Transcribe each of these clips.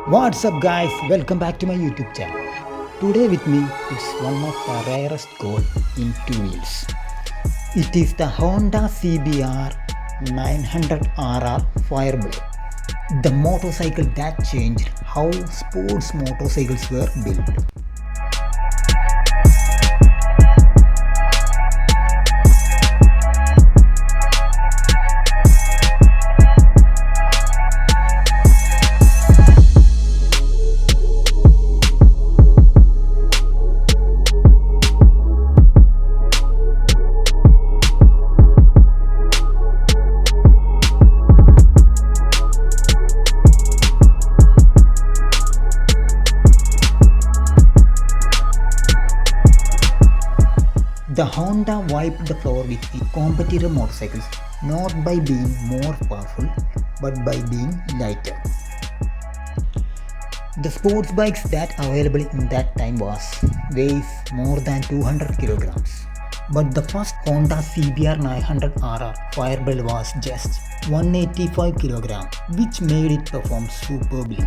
What's up guys, welcome back to my YouTube channel. Today with me is one of the rarest gold in two wheels. It is the Honda CBR900RR FireBlade. The motorcycle that changed how sports motorcycles were built. The Honda wiped the floor with the competitor motorcycles not by being more powerful but by being lighter. The sports bikes that available in that time weighs more than 200 kilograms. But the first Honda CBR900RR FireBlade was just 185 kilograms, which made it perform superbly.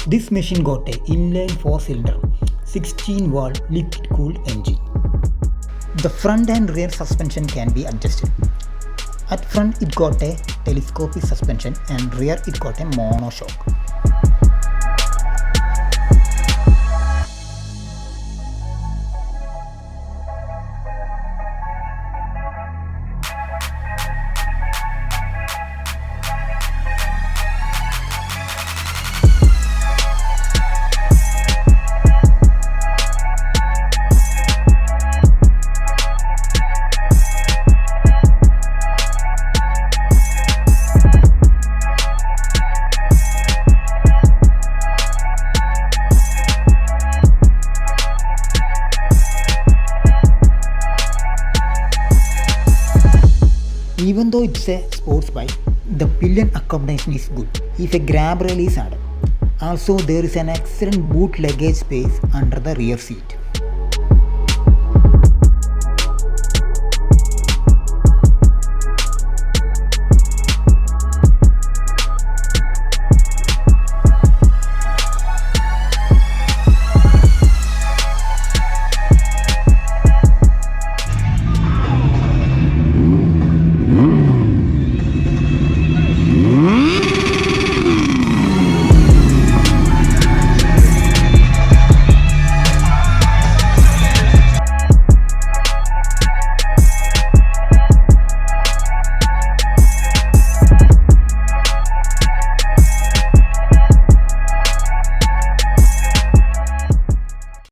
This machine got an inline-four cylinder, 16-valve liquid-cooled engine. The front and rear suspension can be adjusted. At front it got a telescopic suspension and rear it got a monoshock. Even though it's a sports bike, the pillion accommodation is good if a grab rail is added. Also, there is an excellent boot luggage space under the rear seat.